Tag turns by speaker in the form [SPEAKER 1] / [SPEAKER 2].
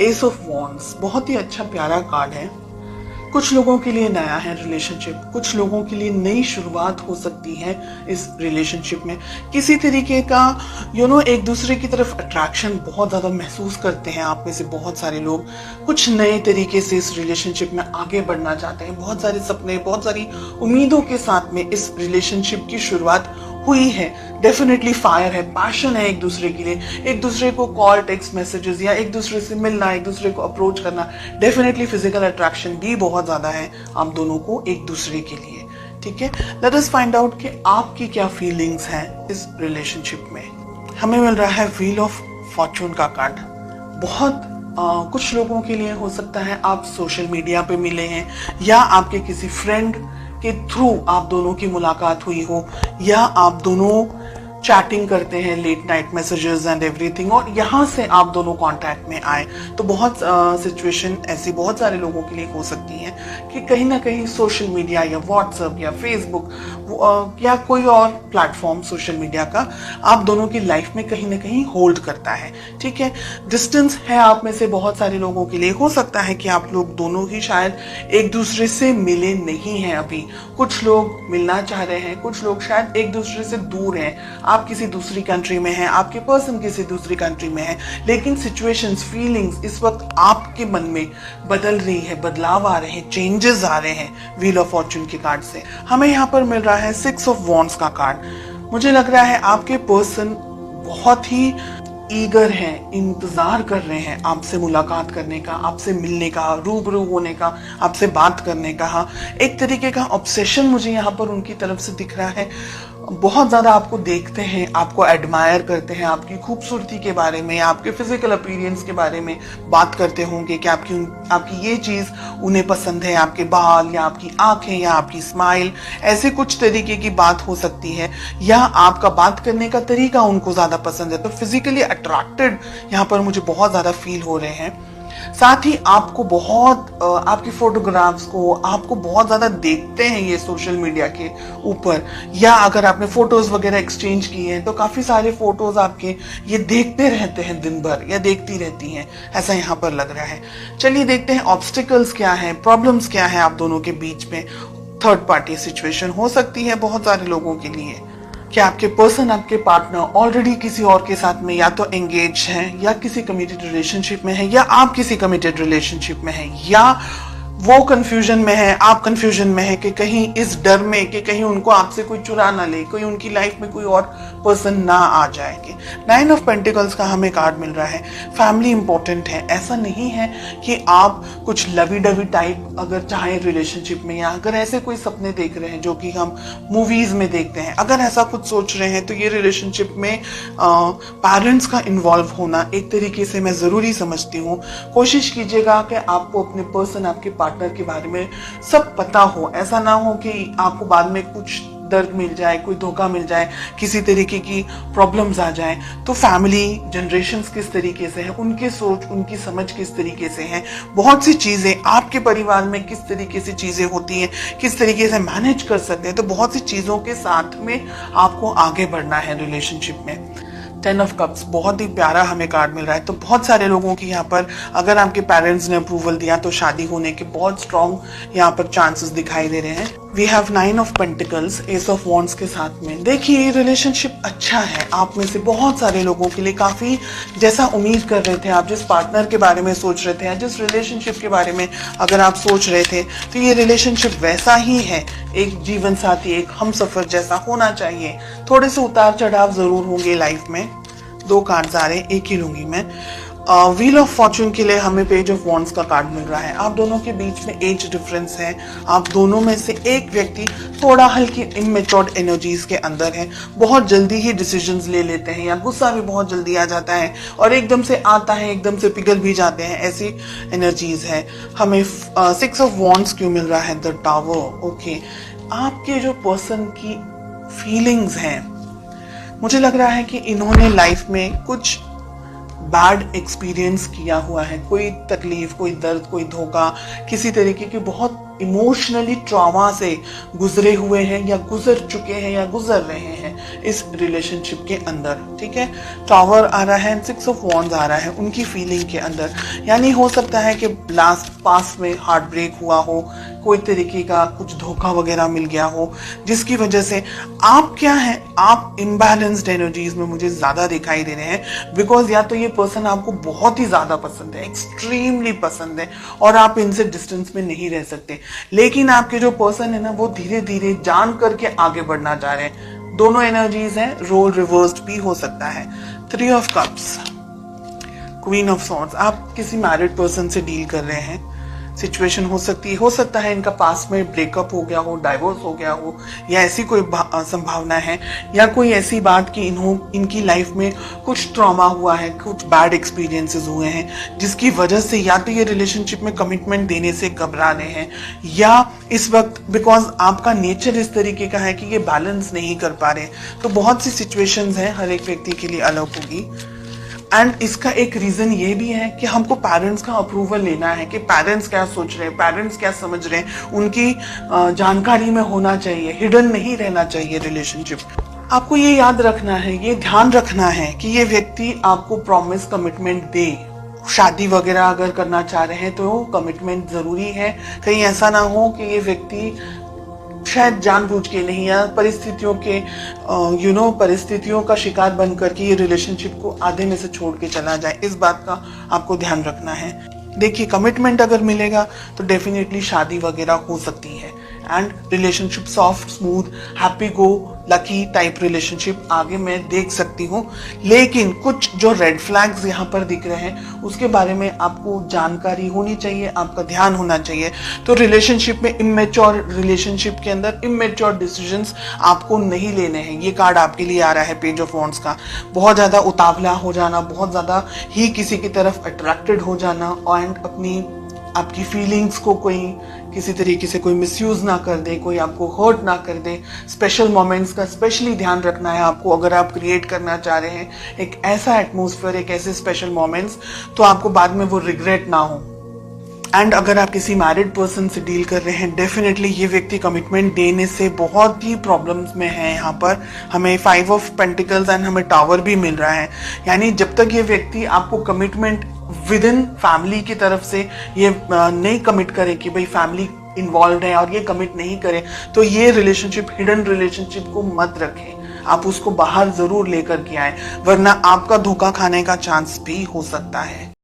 [SPEAKER 1] S of wands बहुत ही अच्छा प्यारा कार्ड है। कुछ लोगों के लिए नया है रिलेशनशिप, कुछ लोगों के लिए नई शुरुआत हो सकती है इस रिलेशनशिप में। किसी तरीके का एक दूसरे की तरफ अट्रैक्शन बहुत ज़्यादा महसूस करते हैं आप में से बहुत सारे लोग। कुछ नए तरीके से इस रिलेशनशिप में आगे बढ़ना चाहते हैं। बहुत सारे सपने, बहुत सारी उम्मीदों के साथ में इस रिलेशनशिप की शुरुआत हुई है। डेफिनेटली फायर है, पैशन है एक दूसरे के लिए, एक दूसरे को कॉल, टेक्स्ट मैसेजेस या एक दूसरे से मिलना, एक दूसरे को अप्रोच करना। डेफिनेटली फिजिकल अट्रैक्शन भी बहुत ज्यादा है आप दोनों को एक दूसरे के लिए। ठीक है, लेट अस फाइंड आउट कि आपकी क्या फीलिंग्स हैं इस रिलेशनशिप में। हमें मिल रहा है व्हील ऑफ फॉर्चून का कार्ड। बहुत कुछ लोगों के लिए हो सकता है आप सोशल मीडिया पे मिले हैं या आपके किसी फ्रेंड के थ्रू आप दोनों की मुलाकात हुई हो, या आप दोनों चैटिंग करते हैं, late night messages and everything, और यहाँ से आप दोनों कांटेक्ट में आए। तो बहुत सिचुएशन ऐसी बहुत सारे लोगों के लिए हो सकती है कि कहीं ना कहीं सोशल मीडिया या व्हाट्सएप या फेसबुक या कोई और प्लेटफॉर्म सोशल मीडिया का आप दोनों की लाइफ में कहीं ना कहीं होल्ड करता है। ठीक है, डिस्टेंस है आप में से बहुत सारे लोगों के लिए। हो सकता है कि आप लोग दोनों ही शायद एक दूसरे से मिले नहीं हैं अभी। कुछ लोग मिलना चाह रहे हैं, कुछ लोग शायद एक दूसरे से दूर हैं। आप किसी दूसरी कंट्री में हैं, आपके पर्सन किसी दूसरी कंट्री में है, लेकिन सिचुएशंस, फीलिंग्स इस वक्त आपके मन में बदल रही है, बदलाव आ रहे हैं, चेंजेस आ रहे हैं व्हील ऑफ फॉर्चून के कार्ड से। हमें यहाँ पर मिल रहा है 6 ऑफ वॉन्ड्स का कार्ड। मुझे लग रहा है आपके पर्सन बहुत ही ईगर हैं, इंतजार कर रहे हैं आपसे मुलाकात करने का, आपसे मिलने का, रूबरू होने का, आपसे बात करने का। एक तरीके का ऑब्सेशन मुझे यहाँ पर उनकी तरफ से दिख रहा है। बहुत ज्यादा आपको देखते हैं, आपको एडमायर करते हैं, आपकी खूबसूरती के बारे में, आपके फिजिकल अपीयरेंस के बारे में बात करते होंगे कि आपकी ये चीज उन्हें पसंद है, आपके बाल या आपकी आंखें या आपकी स्माइल, ऐसे कुछ तरीके की बात हो सकती है, या आपका बात करने का तरीका उनको ज्यादा पसंद है। तो फिजिकली अट्रैक्टेड यहाँ पर मुझे बहुत ज्यादा फील हो रहे हैं। साथ ही आपको बहुत आपकी फोटोग्राफ्स को आपको बहुत ज्यादा देखते हैं ये सोशल मीडिया के ऊपर, या अगर आपने फोटोज वगैरह एक्सचेंज किए हैं तो काफी सारे फोटोज आपके ये देखते रहते हैं दिन भर, या देखती रहती हैं, ऐसा यहाँ पर लग रहा है। चलिए देखते हैं ऑब्स्टिकल्स क्या है, प्रॉब्लम्स क्या है आप दोनों के बीच में। थर्ड पार्टी सिचुएशन हो सकती है बहुत सारे लोगों के लिए कि आपके पर्सन, आपके पार्टनर ऑलरेडी किसी और के साथ में या तो एंगेज हैं, या किसी कमिटेड रिलेशनशिप में है, या आप किसी कमिटेड रिलेशनशिप में हैं, या वो कंफ्यूजन में है, आप कंफ्यूजन में है कि कहीं इस डर में कि कहीं उनको आपसे कोई चुरा ना ले, कोई उनकी लाइफ में कोई और पर्सन ना आ जाएंगे। 9 ऑफ पेंटिकल्स का हमें कार्ड मिल रहा है। फैमिली इंपॉर्टेंट है। ऐसा नहीं है कि आप कुछ लवी डवी टाइप अगर चाहें रिलेशनशिप में, या अगर ऐसे कोई सपने देख रहे हैं जो कि हम मूवीज में देखते हैं, अगर ऐसा कुछ सोच रहे हैं तो ये रिलेशनशिप में पेरेंट्स का इन्वॉल्व होना एक तरीके से मैं जरूरी समझती हूँ। कोशिश कीजिएगा कि आपको अपने पर्सन, आपके पार्टनर के बारे में सब पता हो। ऐसा ना हो कि आपको बाद में कुछ दर्द मिल जाए, कोई धोखा मिल जाए, किसी तरीके की प्रॉब्लम्स आ जाए। तो फैमिली जनरेशंस किस तरीके से है, उनकी सोच, उनकी समझ किस तरीके से है, बहुत सी चीजें आपके परिवार में किस तरीके से चीजें होती हैं, किस तरीके से मैनेज कर सकते हैं। तो बहुत सी चीजों के साथ में आपको आगे बढ़ना है रिलेशनशिप में। 10 ऑफ कप्स बहुत ही प्यारा हमें कार्ड मिल रहा है। तो बहुत सारे लोगों की यहाँ पर, अगर आपके पेरेंट्स ने अप्रूवल दिया तो शादी होने के बहुत स्ट्रॉन्ग यहाँ पर चांसेस दिखाई दे रहे हैं। We have 9 of pentacles, ace of wands के साथ में। देखिए ये रिलेशनशिप अच्छा है आप में से बहुत सारे लोगों के लिए। काफी जैसा उम्मीद कर रहे थे आप, जिस पार्टनर के बारे में सोच रहे थे या जिस रिलेशनशिप के बारे में अगर आप सोच रहे थे, तो ये रिलेशनशिप वैसा ही है। एक जीवन साथी, एक हमसफर जैसा होना चाहिए। थोड़े से उतार चढ़ाव जरूर होंगे लाइफ में। 2 कार्ड्स आ रहे हैं, एक ही लूंगी मैं। व्हील ऑफ फॉर्चून के लिए हमें पेज ऑफ वॉन्ड्स का कार्ड मिल रहा है। आप दोनों के बीच में एज डिफरेंस है। आप दोनों में से एक व्यक्ति थोड़ा हल्की इमेच्योर्ड एनर्जीज के अंदर है, बहुत जल्दी ही डिसीजंस ले लेते हैं, या गुस्सा भी बहुत जल्दी आ जाता है और एकदम से आता है, एकदम से पिघल भी जाते हैं, ऐसी एनर्जीज है। हमें 6 ऑफ वॉन्ड्स क्यों मिल रहा है? The tower. ओके, आपके जो पर्सन की फीलिंग्स हैं, मुझे लग रहा है कि इन्होंने लाइफ में कुछ बैड एक्सपीरियंस किया हुआ है, कोई तकलीफ, कोई दर्द, कोई धोखा, किसी तरीके की बहुत इमोशनली ट्रॉमा से गुजरे हुए हैं, या गुजर चुके हैं, या गुजर रहे हैं। इस रिलेशनशिप के अंदर, ठीक है। टावर आ रहा है, 6 ऑफ वॉन्ड्स आ रहा है उनकी फीलिंग के अंदर। यानी हो सकता है कि लास्ट पास में हार्ट ब्रेक हुआ हो, कोई तरीके का कुछ धोखा वगैरह मिल गया हो, जिसकी वजह से आप क्या है, आप इम्बैलेंस्ड एनर्जीज में मुझे ज्यादा दिखाई दे रहे हैं। बिकॉज या तो ये पर्सन आपको बहुत ही ज्यादा पसंद है, एक्सट्रीमली पसंद है, और आप इनसे डिस्टेंस में नहीं रह सकते, लेकिन आपके जो पर्सन है ना वो धीरे धीरे जान करके आगे बढ़ना चाह रहे हैं। दोनों एनर्जीज हैं, रोल रिवर्स्ड भी हो सकता है। 3 of cups, queen of swords, आप किसी मैरिड पर्सन से डील कर रहे हैं। सिचुएशन हो सकता है इनका पास में ब्रेकअप हो गया हो, डाइवोर्स हो गया हो, या ऐसी कोई संभावना है, या कोई ऐसी बात कि इनकी लाइफ में कुछ ट्रॉमा हुआ है, कुछ बैड एक्सपीरियंसेस हुए हैं, जिसकी वजह से या तो ये रिलेशनशिप में कमिटमेंट देने से घबरा रहे हैं, या इस वक्त बिकॉज आपका नेचर इस तरीके का है कि ये बैलेंस नहीं कर पा रहे। तो बहुत सी सिचुएशंस हैं, हर एक व्यक्ति के लिए अलग होगी। एंड इसका एक रीजन ये भी है कि हमको पेरेंट्स का अप्रूवल लेना है कि पेरेंट्स क्या सोच रहे हैं, पेरेंट्स क्या समझ रहे हैं, उनकी जानकारी में होना चाहिए, हिडन नहीं रहना चाहिए रिलेशनशिप। आपको ये याद रखना है, ये ध्यान रखना है कि ये व्यक्ति आपको प्रॉमिस कमिटमेंट दे। शादी वगैरह अगर करना चाह रहे हैं तो कमिटमेंट जरूरी है। कहीं ऐसा ना हो कि ये व्यक्ति शायद जानबूझ के नहीं, या परिस्थितियों के परिस्थितियों का शिकार बनकर के ये रिलेशनशिप को आधे में से छोड़ के चला जाए। इस बात का आपको ध्यान रखना है। देखिए, कमिटमेंट अगर मिलेगा तो डेफिनेटली शादी वगैरह हो सकती है, and relationship soft, smooth, happy go lucky type relationship आगे मैं देख सकती हूँ। लेकिन कुछ जो रेड फ्लैग्स यहाँ पर दिख रहे हैं उसके बारे में आपको जानकारी होनी चाहिए, आपका ध्यान होना चाहिए। तो रिलेशनशिप में इमेच्योर, रिलेशनशिप के अंदर इमेच्योर डिसीजंस आपको नहीं लेने हैं। ये कार्ड आपके लिए आ रहा है, पेज ऑफ वॉन्ड्स का। बहुत ज्यादा उतावला हो जाना, बहुत ज्यादा ही किसी की तरफ अट्रैक्टेड हो जाना, एंड आपकी फीलिंग्स को कोई किसी तरीके से कोई मिसयूज ना कर दे, कोई आपको हर्ट ना कर दे। स्पेशल मोमेंट्स का स्पेशली ध्यान रखना है आपको। अगर आप क्रिएट करना चाह रहे हैं एक ऐसा एटमॉस्फेयर, एक ऐसे स्पेशल मोमेंट्स, तो आपको बाद में वो रिग्रेट ना हो। एंड अगर आप किसी मैरिड पर्सन से डील कर रहे हैं, डेफिनेटली ये व्यक्ति कमिटमेंट देने से बहुत ही प्रॉब्लम्स में है। यहाँ पर हमें 5 ऑफ पेंटिकल्स एंड हमें टावर भी मिल रहा है। यानी जब तक ये व्यक्ति आपको कमिटमेंट विद इन फैमिली की तरफ से ये नहीं कमिट करे कि भाई फैमिली इन्वॉल्व है और ये कमिट नहीं करे, तो ये रिलेशनशिप, हिडन रिलेशनशिप को मत रखें। आप उसको बाहर जरूर लेकर के आए, वरना आपका धोखा खाने का चांस भी हो सकता है।